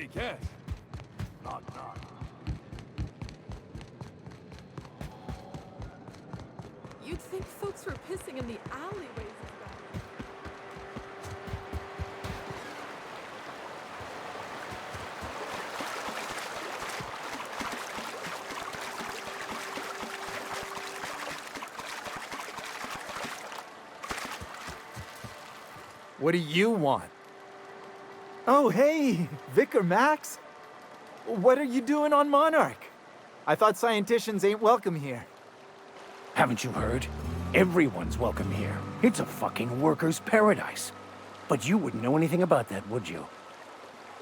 Take it. Knock, knock. You'd think folks were pissing in the alleyways as well. What do you want? Oh, hey, Vicar Max. What are you doing on Monarch? I thought scienticians ain't welcome here. Haven't you heard? Everyone's welcome here. It's a fucking worker's paradise. But you wouldn't know anything about that, would you?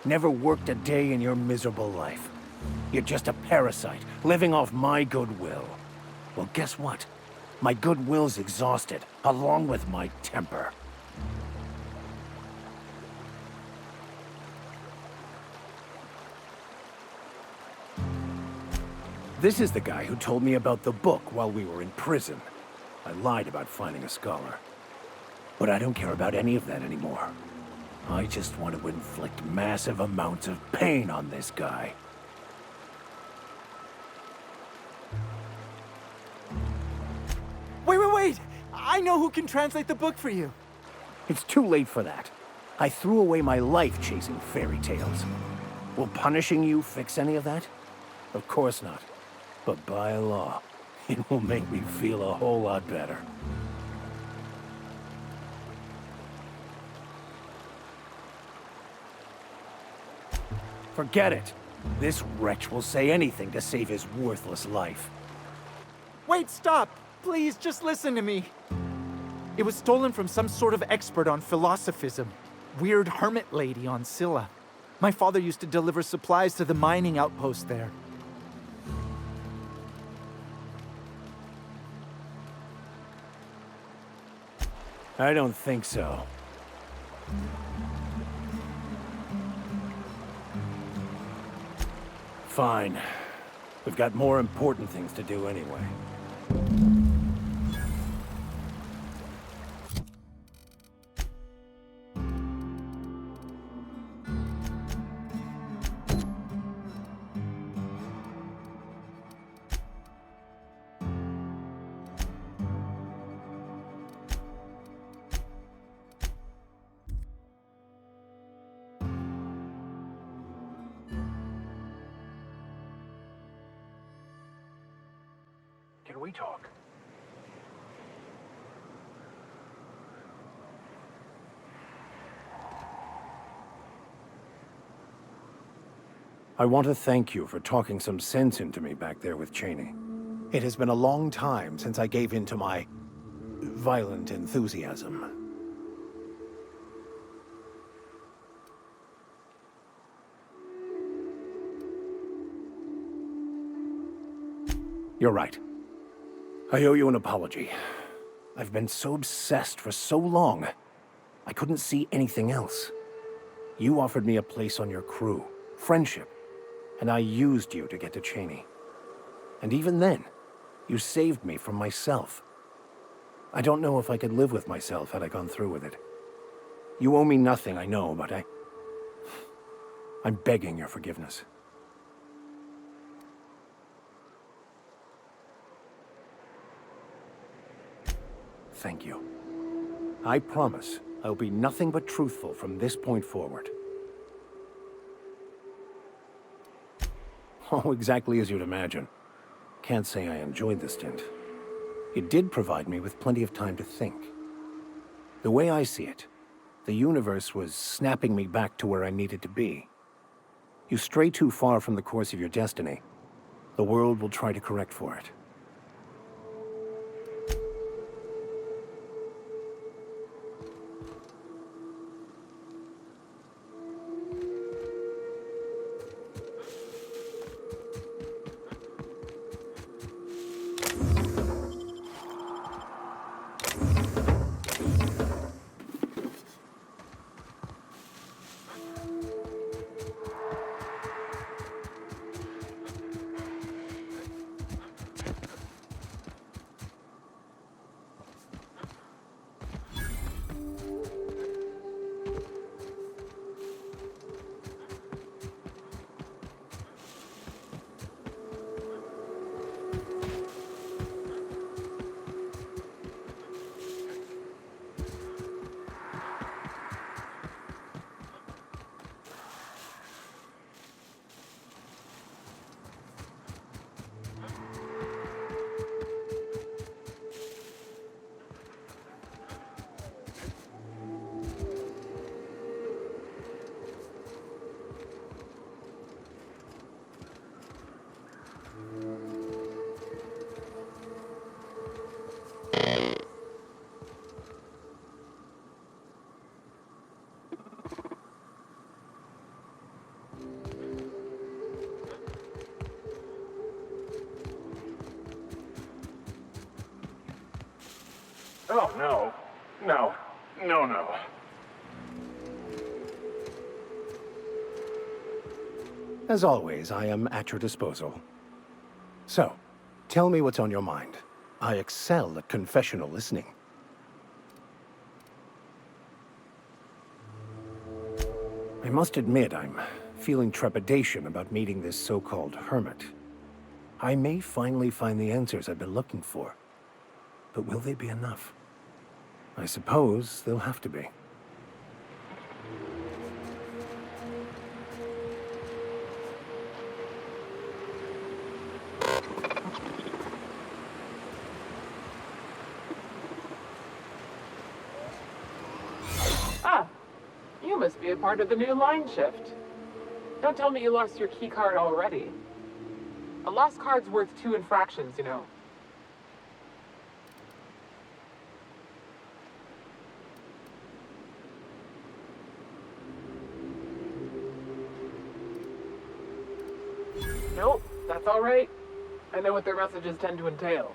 Never worked a day in your miserable life. You're just a parasite, living off my goodwill. Well, guess what? My goodwill's exhausted, along with my temper. This is the guy who told me about the book while we were in prison. I lied about finding a scholar. But I don't care about any of that anymore. I just want to inflict massive amounts of pain on this guy. Wait! I know who can translate the book for you. It's too late for that. I threw away my life chasing fairy tales. Will punishing you fix any of that? Of course not. But by law, it will make me feel a whole lot better. Forget it. This wretch will say anything to save his worthless life. Wait, stop! Please, just listen to me. It was stolen from some sort of expert on philosophism. Weird hermit lady on Scylla. My father used to deliver supplies to the mining outpost there. I don't think so. Fine. We've got more important things to do anyway. Can we talk? I want to thank you for talking some sense into me back there with Cheney. It has been a long time since I gave in to my violent enthusiasm. You're right. I owe you an apology. I've been so obsessed for so long, I couldn't see anything else. You offered me a place on your crew, friendship, and I used you to get to Cheney. And even then, you saved me from myself. I don't know if I could live with myself had I gone through with it. You owe me nothing, I know, but I'm begging your forgiveness. Thank you. I promise I'll be nothing but truthful from this point forward. Oh, exactly as you'd imagine. Can't say I enjoyed the stint. It did provide me with plenty of time to think. The way I see it, the universe was snapping me back to where I needed to be. You stray too far from the course of your destiny, the world will try to correct for it. Oh, no. No. No, no. As always, I am at your disposal. So, tell me what's on your mind. I excel at confessional listening. I must admit, I'm feeling trepidation about meeting this so-called hermit. I may finally find the answers I've been looking for. But will they be enough? I suppose they'll have to be. Ah, you must be a part of the new line shift. Don't tell me you lost your key card already. A lost card's worth 2 infractions, you know. Nope, that's all right. I know what their messages tend to entail.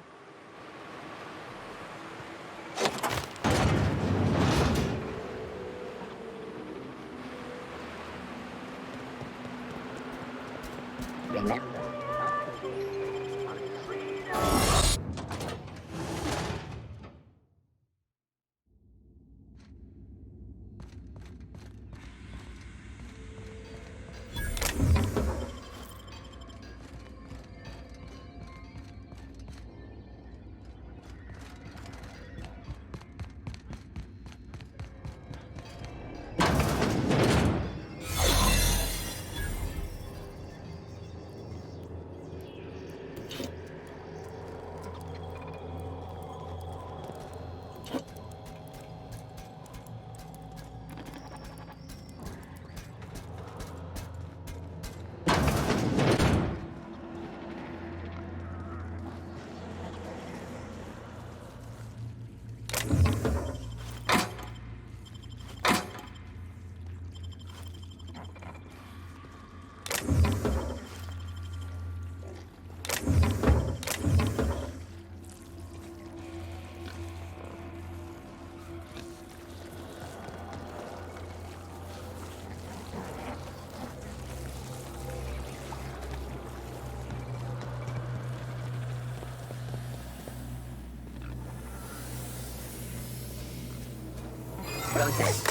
Remember. Process.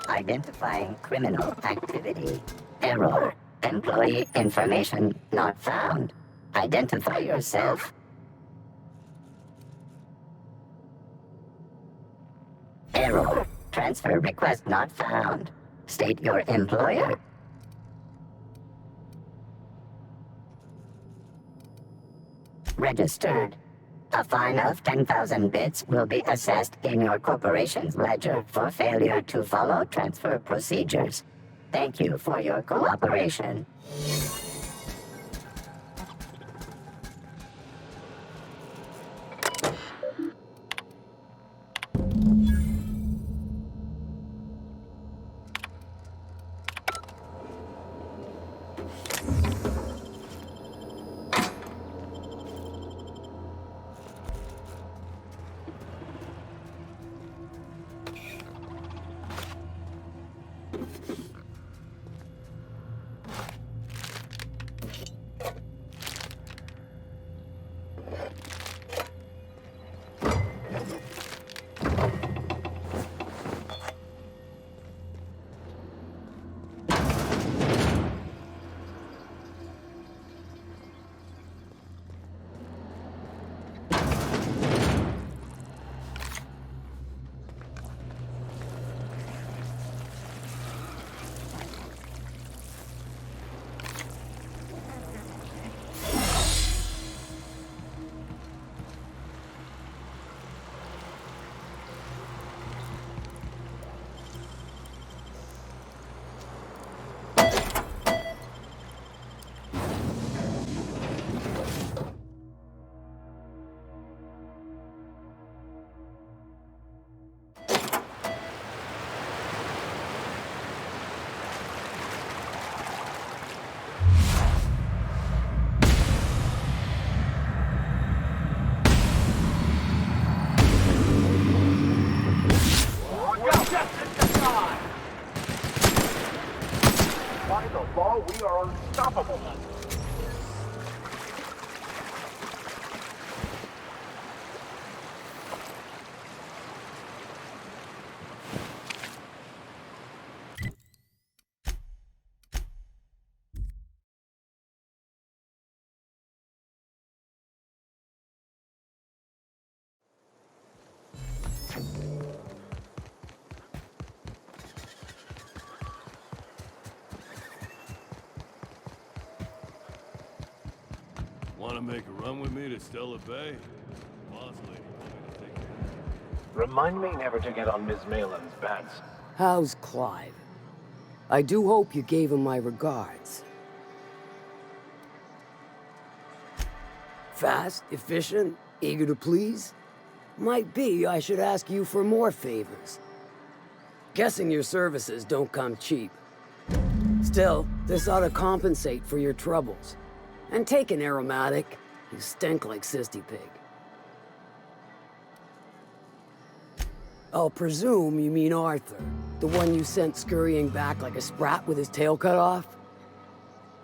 Identifying criminal activity. Error. Employee information not found. Identify yourself. Error. Transfer request not found. State your employer. Registered. A fine of 10,000 bits will be assessed in your corporation's ledger for failure to follow transfer procedures. Thank you for your cooperation. Want to make a run with me to Stella Bay? Boss lady told me to take care. Remind me never to get on Ms. Malin's bad side. How's Clive? I do hope you gave him my regards. Fast, efficient, eager to please? Might be I should ask you for more favors. Guessing your services don't come cheap. Still, this ought to compensate for your troubles. And take an aromatic. You stink like Sisty Pig. I'll presume you mean Arthur, the one you sent scurrying back like a sprat with his tail cut off?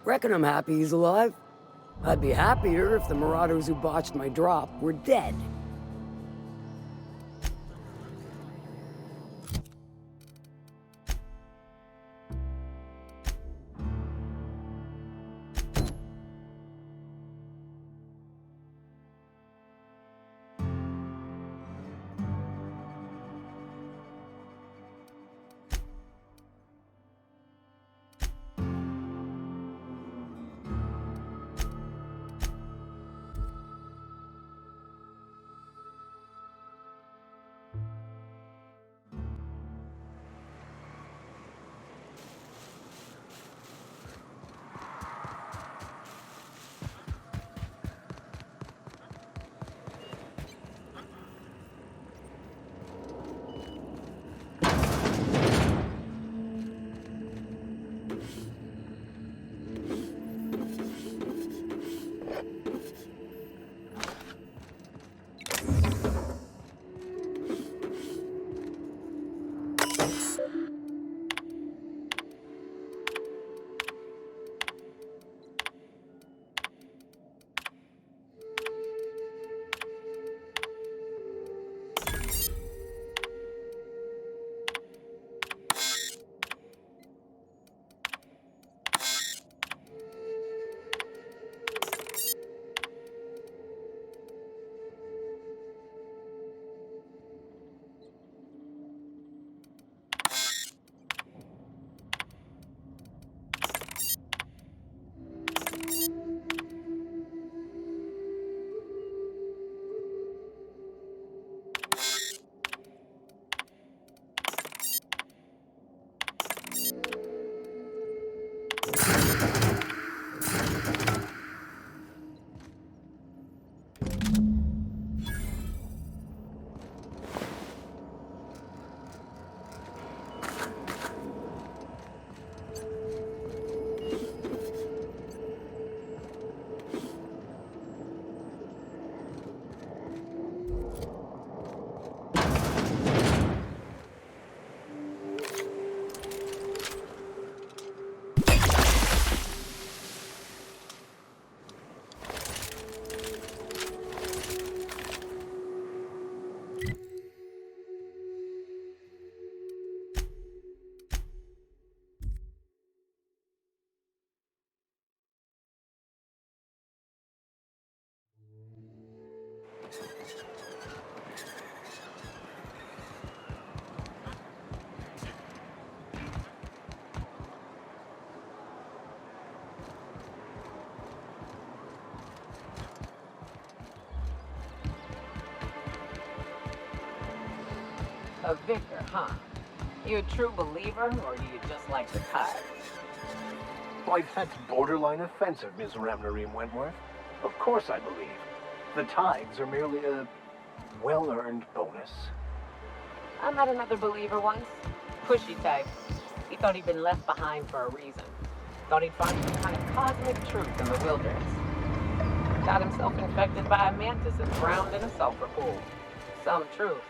Reckon I'm happy he's alive. I'd be happier if the marauders who botched my drop were dead. A vicar, huh? You a true believer, or do you just like the tithes? Why, that's borderline offensive, Ms. Ramnarine Wentworth. Of course I believe. The tithes are merely a well-earned bonus. I met another believer once. Pushy type. He thought he'd been left behind for a reason. Thought he'd find some kind of cosmic truth in the wilderness. Got himself infected by a mantis and drowned in a sulfur pool. Some truth.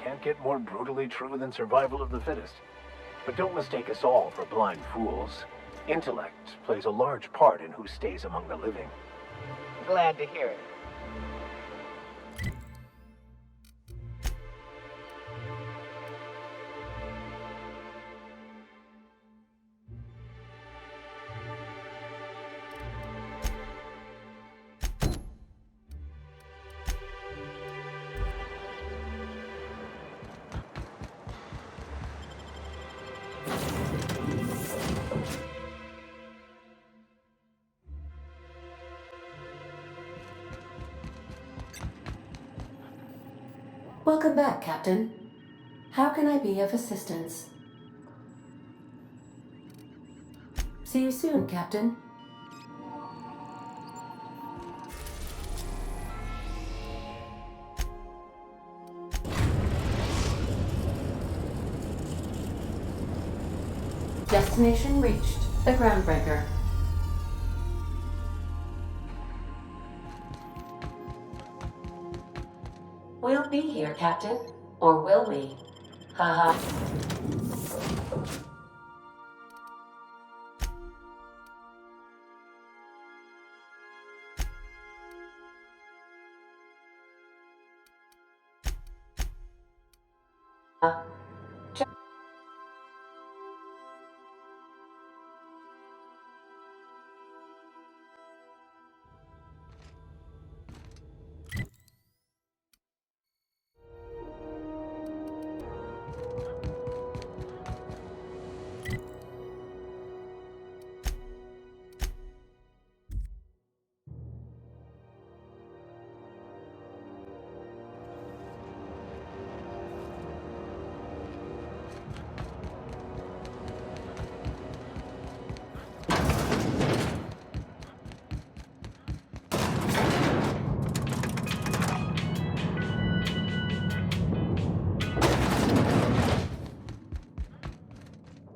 Can't get more brutally true than survival of the fittest. But don't mistake us all for blind fools. Intellect plays a large part in who stays among the living. Glad to hear it. Welcome back, Captain. How can I be of assistance? See you soon, Captain. Destination reached. The Groundbreaker. We'll be here, Captain. Or will we? Haha.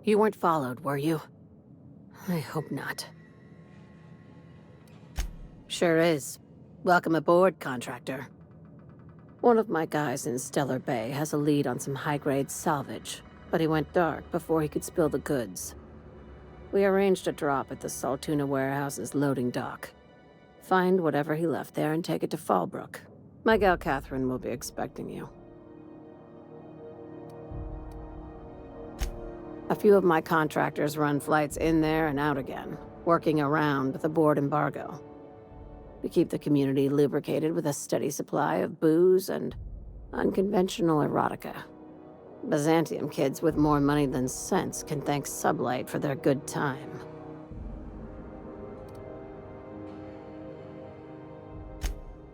You weren't followed, were you? I hope not. Sure is. Welcome aboard, contractor. One of my guys in Stellar Bay has a lead on some high-grade salvage, but he went dark before he could spill the goods. We arranged a drop at the Saltuna warehouse's loading dock. Find whatever he left there and take it to Fallbrook. My gal Catherine will be expecting you. A few of my contractors run flights in there and out again, working around the board embargo. We keep the community lubricated with a steady supply of booze and unconventional erotica. Byzantium kids with more money than sense can thank Sublight for their good time.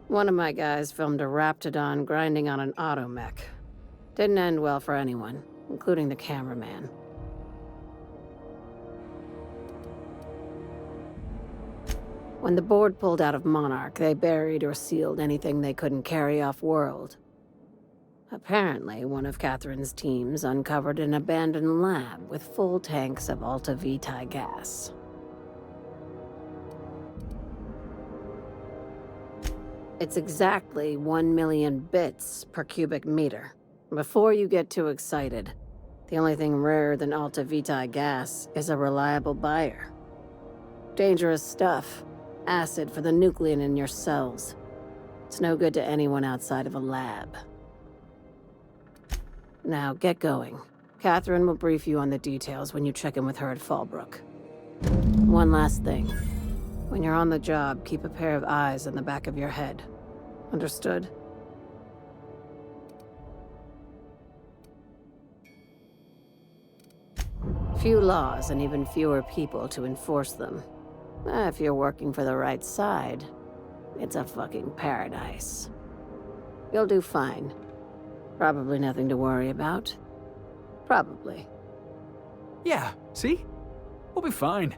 One of my guys filmed a Raptidon grinding on an automech. Didn't end well for anyone, including the cameraman. When the board pulled out of Monarch, they buried or sealed anything they couldn't carry off-world. Apparently, one of Catherine's teams uncovered an abandoned lab with full tanks of Alta Vitae gas. It's exactly 1 million bits per cubic meter. Before you get too excited, the only thing rarer than Alta Vitae gas is a reliable buyer. Dangerous stuff. Acid for the nucleon in your cells. It's no good to anyone outside of a lab. Now, get going. Catherine will brief you on the details when you check in with her at Fallbrook. One last thing. When you're on the job, keep a pair of eyes in the back of your head. Understood? Few laws and even fewer people to enforce them. If you're working for the right side, it's a fucking paradise. You'll do fine. Probably nothing to worry about. Probably. Yeah, see? We'll be fine.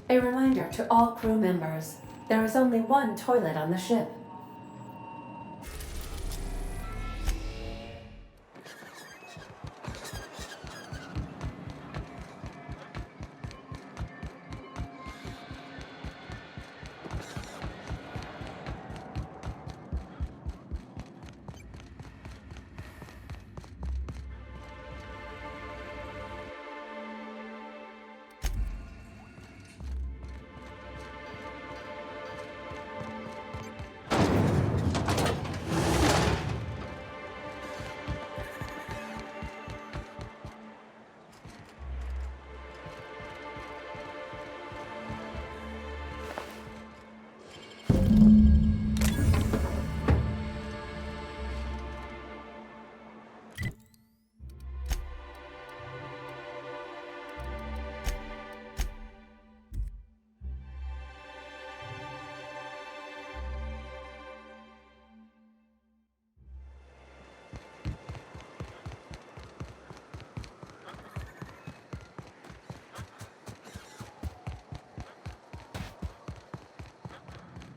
A reminder to all crew members, there is only one toilet on the ship.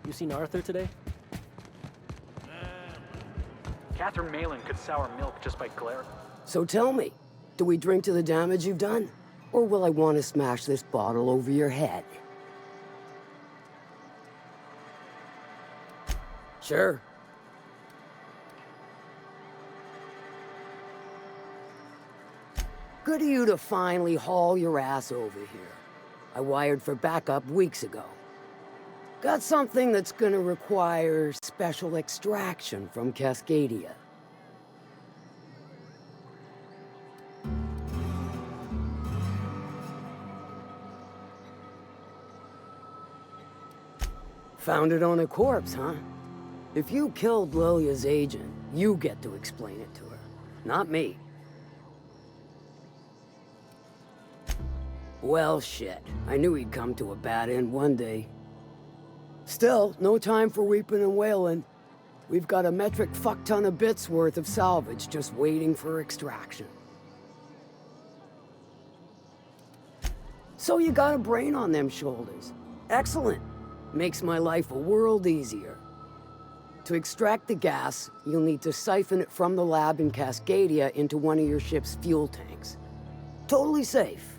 You seen Arthur today? Catherine Malin could sour milk just by glare. So tell me, do we drink to the damage you've done? Or will I want to smash this bottle over your head? Sure. Good of you to finally haul your ass over here. I wired for backup weeks ago. Got something that's gonna require special extraction from Cascadia. Found it on a corpse, huh? If you killed Lilia's agent, you get to explain it to her, not me. Well, shit. I knew he'd come to a bad end one day. Still, no time for weeping and wailing. We've got a metric fuck-ton of bits worth of salvage just waiting for extraction. So you got a brain on them shoulders. Excellent. Makes my life a world easier. To extract the gas, you'll need to siphon it from the lab in Cascadia into one of your ship's fuel tanks. Totally safe.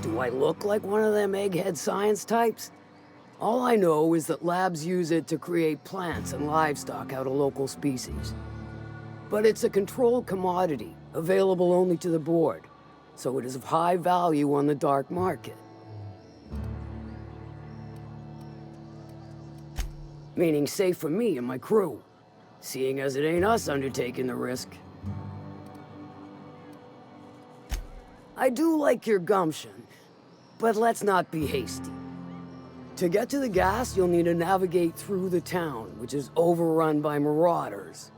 Do I look like one of them egghead science types? All I know is that labs use it to create plants and livestock out of local species. But it's a controlled commodity, available only to the board, so it is of high value on the dark market. Meaning safe for me and my crew, seeing as it ain't us undertaking the risk. I do like your gumption, but let's not be hasty. To get to the gas, you'll need to navigate through the town, which is overrun by marauders.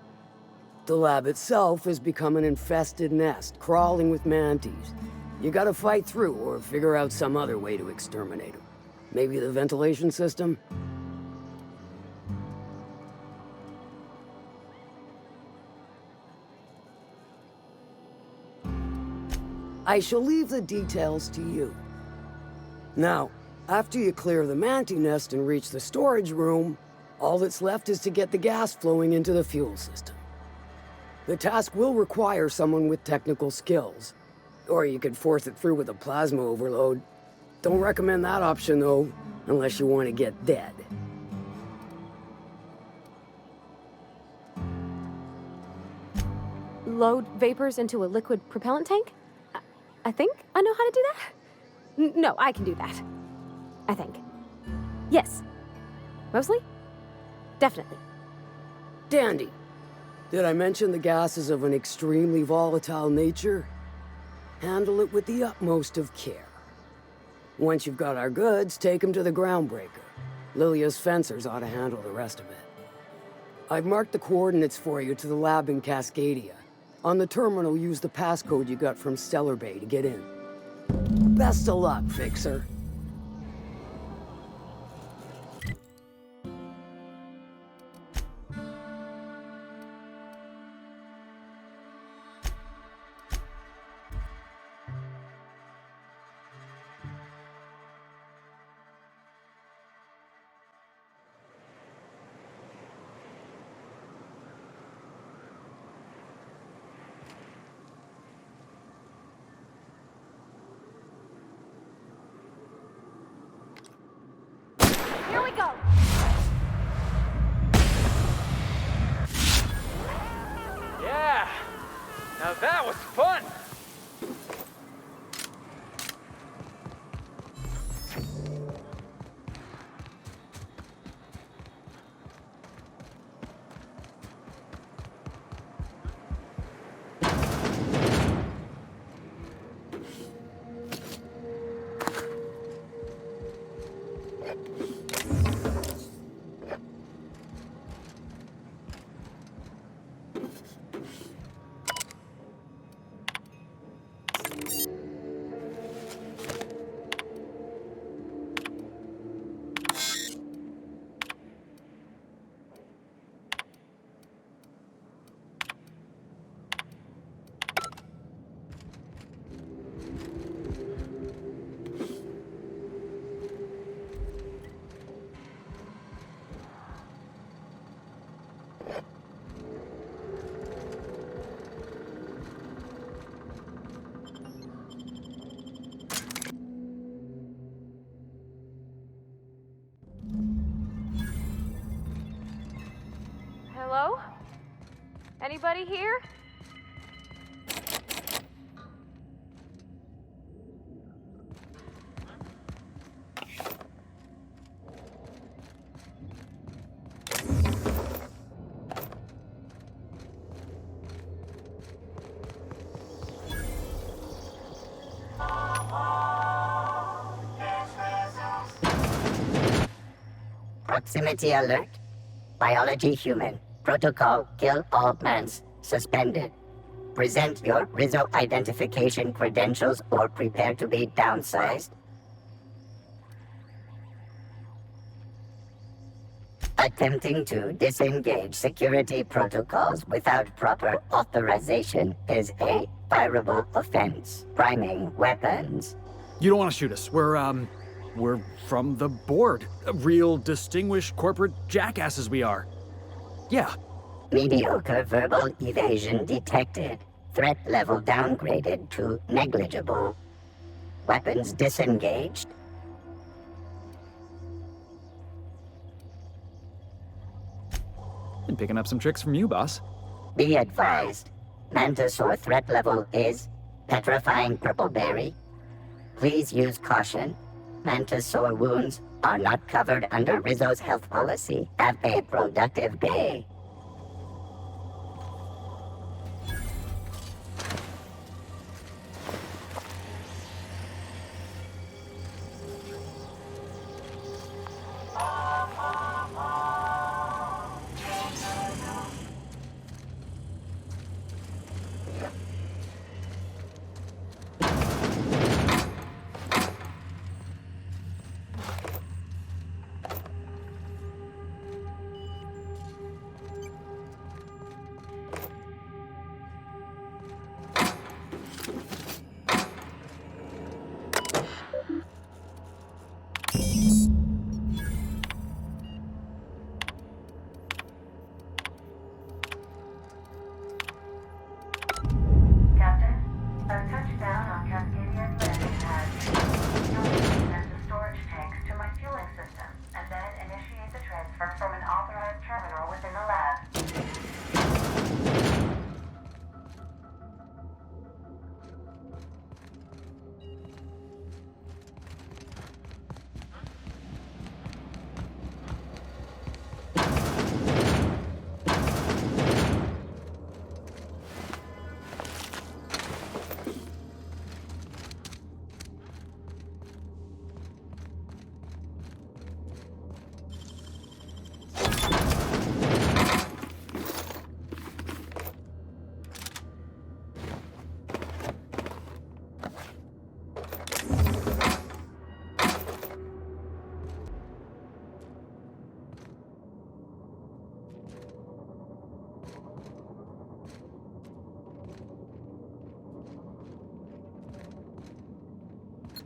The lab itself has become an infested nest, crawling with mantis. You gotta fight through or figure out some other way to exterminate them. Maybe the ventilation system? I shall leave the details to you. Now, after you clear the mantis nest and reach the storage room, all that's left is to get the gas flowing into the fuel system. The task will require someone with technical skills, or you could force it through with a plasma overload. Don't recommend that option, though, unless you want to get dead. Load vapors into a liquid propellant tank? I think I know how to do that. No, I can do that. I think. Yes. Mostly? Definitely. Dandy. Did I mention the gas is of an extremely volatile nature? Handle it with the utmost of care. Once you've got our goods, take them to the groundbreaker. Lilia's fencers ought to handle the rest of it. I've marked the coordinates for you to the lab in Cascadia. On the terminal, use the passcode you got from Stellar Bay to get in. Best of luck, Fixer. Here we go! Yeah! Now that was fun! Hello? Anybody here? Proximity alert. Biology human. Protocol kill all plants. Suspended. Present your Rizzo identification credentials or prepare to be downsized. Attempting to disengage security protocols without proper authorization is a fireable offense. Priming weapons. You don't want to shoot us. We're from the board. Real distinguished corporate jackasses we are. Yeah. Mediocre verbal evasion detected. Threat level downgraded to negligible. Weapons disengaged. Been picking up some tricks from you, boss. Be advised. Mantisaur threat level is petrifying purple berry. Please use caution. Mantisaur wounds are not covered under Rizzo's health policy. Have a productive day.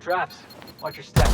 Traps. Watch your step.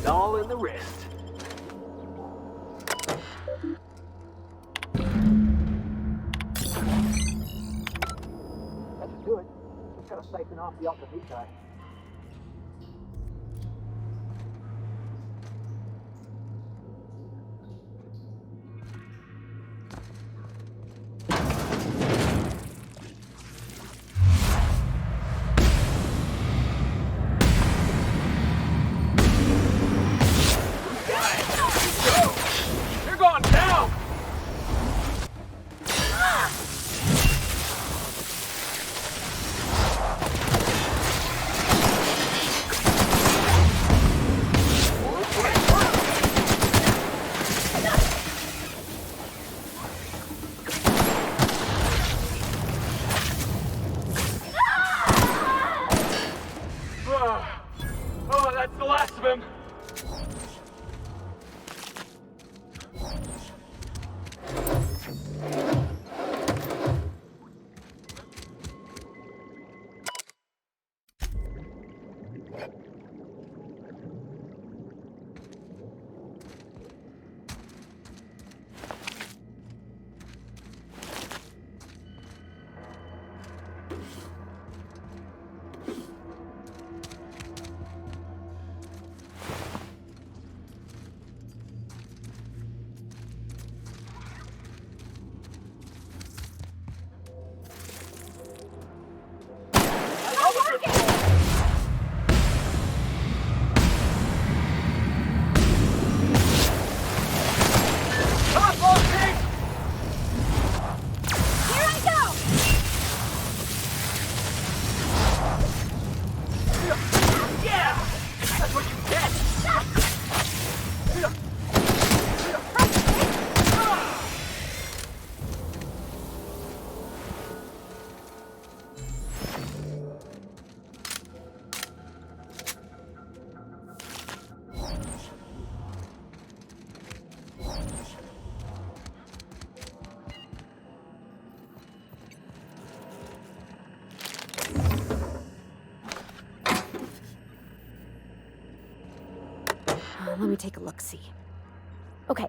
All in the wrist. That should do it. Just gotta siphon off the alpha nuclei. Let me take a look-see. Okay,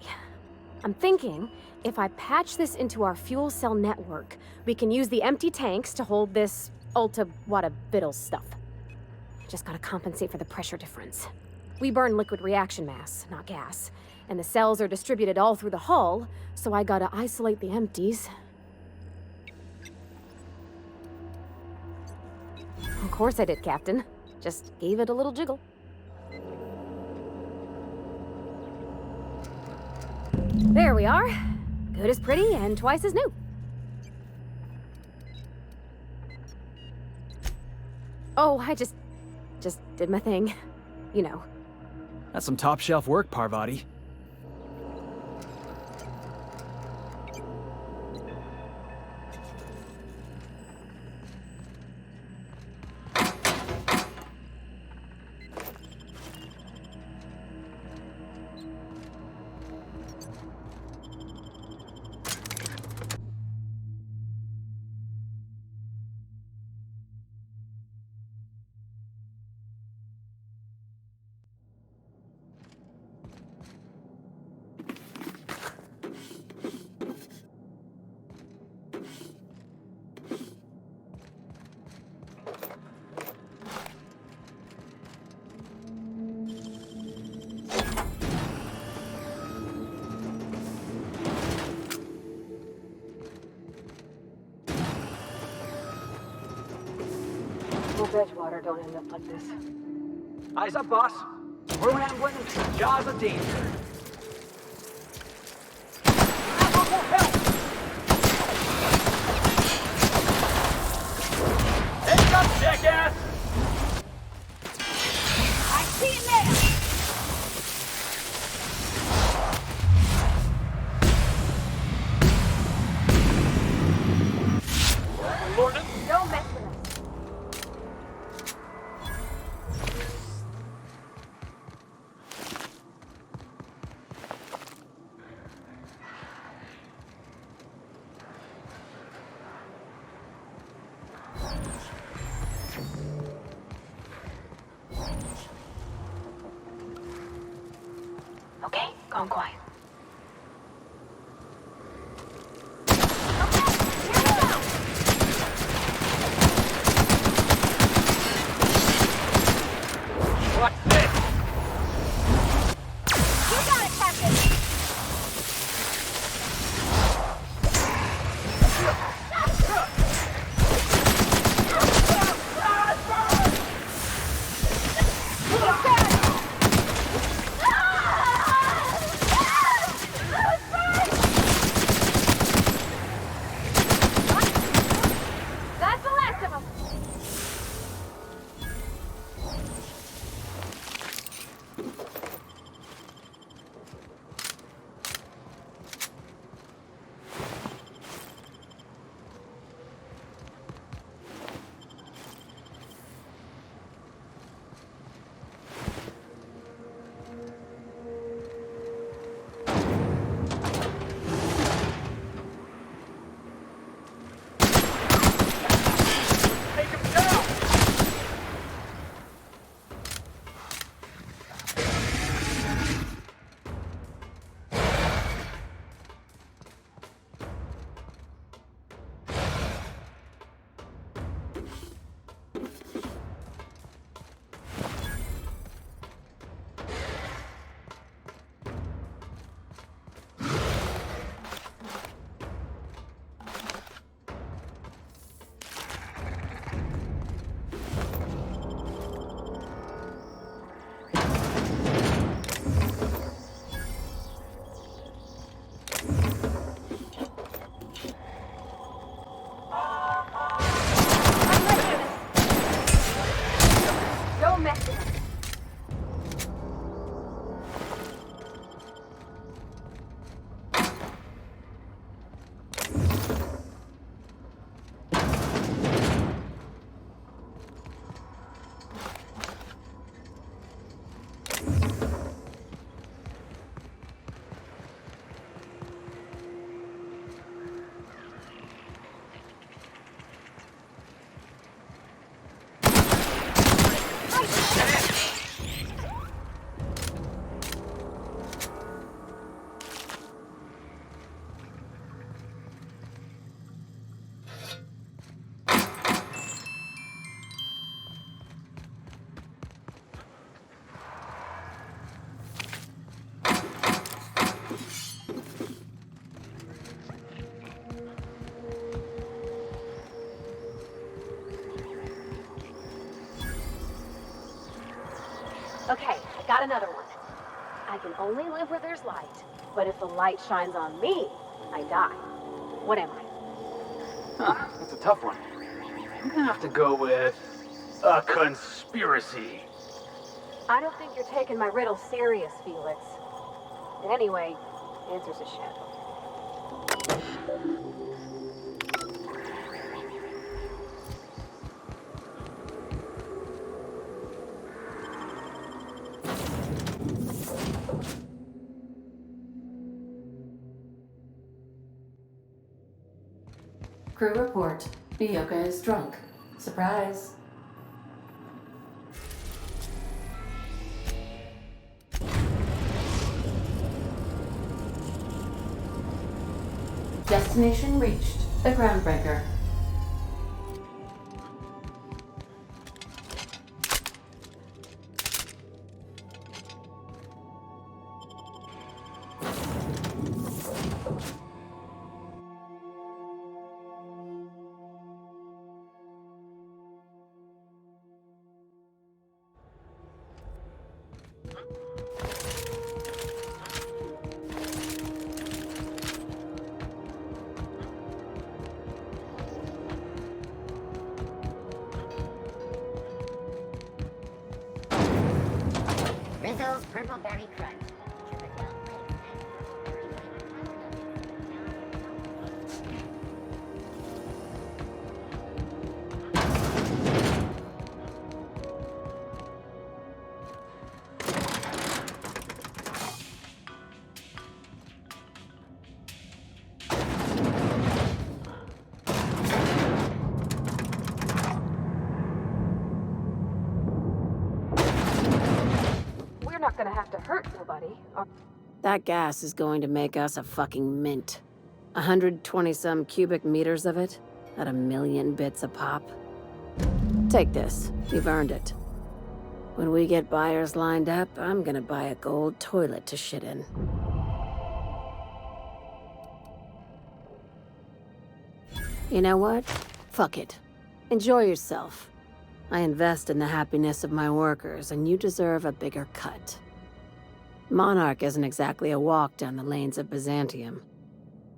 I'm thinking if I patch this into our fuel cell network, we can use the empty tanks to hold this ulta-wada-biddle stuff. Just gotta compensate for the pressure difference. We burn liquid reaction mass, not gas, and the cells are distributed all through the hull, so I gotta isolate the empties. Of course I did, Captain. Just gave it a little jiggle. There we are. Good as pretty and twice as new. Oh, I just did my thing. You know. That's some top-shelf work, Parvati. Hope Edgewater don't end up like this. Eyes up, boss. We're rambling into the jaws of danger. Heads up, jackass! I see it now! Don't mess with us. Okay, gone quiet. What's this? You got it, Captain! Okay, I got another one. I can only live where there's light, but if the light shines on me, I die. What am I? Huh, that's a tough one. I'm gonna have to go with a conspiracy. I don't think you're taking my riddle serious, Felix. Anyway, answer's a shit. Crew report. Bioka is drunk. Surprise. Destination reached. The Groundbreaker. Rizzo's Purple Berry Crunch. We're not gonna have to hurt nobody. That gas is going to make us a fucking mint. 120-some cubic meters of it, at 1,000,000 bits a pop. Take this. You've earned it. When we get buyers lined up, I'm gonna buy a gold toilet to shit in. You know what? Fuck it. Enjoy yourself. I invest in the happiness of my workers, and you deserve a bigger cut. Monarch isn't exactly a walk down the lanes of Byzantium.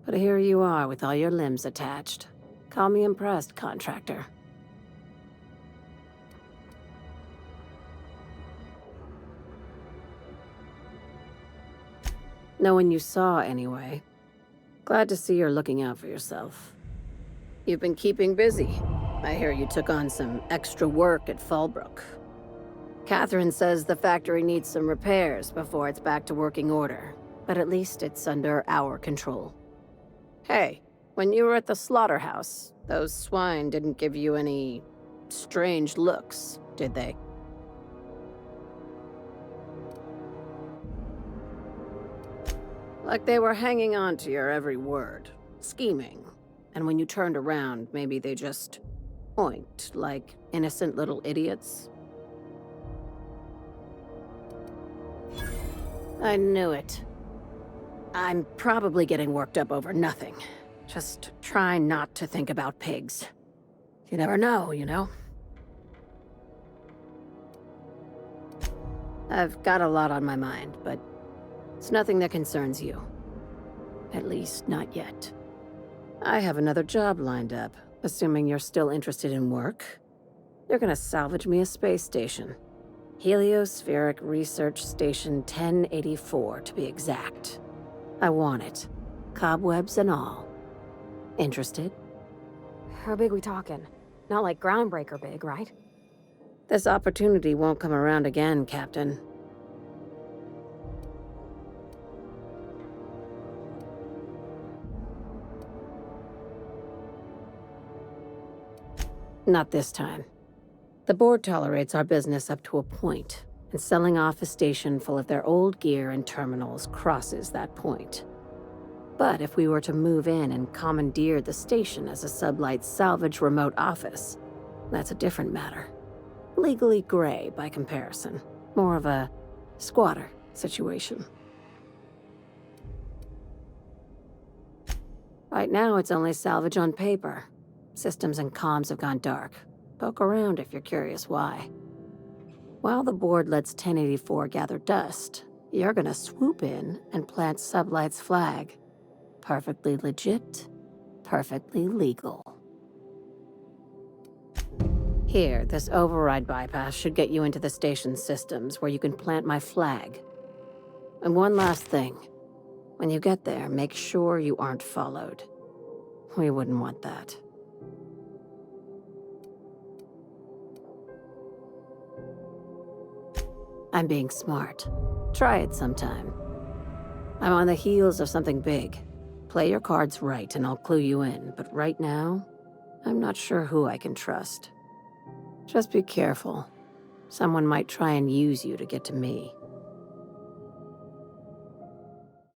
But here you are with all your limbs attached. Call me impressed, contractor. No one you saw, anyway. Glad to see you're looking out for yourself. You've been keeping busy. I hear you took on some extra work at Fallbrook. Catherine says the factory needs some repairs before it's back to working order, but at least it's under our control. Hey, when you were at the slaughterhouse, those swine didn't give you any strange looks, did they? Like they were hanging on to your every word, scheming. And when you turned around, maybe they just oinked like innocent little idiots. I knew it. I'm probably getting worked up over nothing. Just try not to think about pigs. You never know, you know? I've got a lot on my mind, but it's nothing that concerns you. At least, not yet. I have another job lined up, assuming you're still interested in work. You're gonna salvage me a space station. Heliospheric Research Station 1084, to be exact. I want it. Cobwebs and all. Interested? How big we talking? Not like groundbreaker big, right? This opportunity won't come around again, Captain. Not this time. The board tolerates our business up to a point, and selling off a station full of their old gear and terminals crosses that point. But if we were to move in and commandeer the station as a sublight salvage remote office, that's a different matter. Legally gray by comparison. More of a squatter situation. Right now, it's only salvage on paper. Systems and comms have gone dark. Poke around if you're curious why. While the board lets 1084 gather dust, you're gonna swoop in and plant Sublight's flag. Perfectly legit, perfectly legal. Here, this override bypass should get you into the station's systems where you can plant my flag. And one last thing. When you get there, make sure you aren't followed. We wouldn't want that. I'm being smart. Try it sometime. I'm on the heels of something big. Play your cards right and I'll clue you in, but right now, I'm not sure who I can trust. Just be careful. Someone might try and use you to get to me.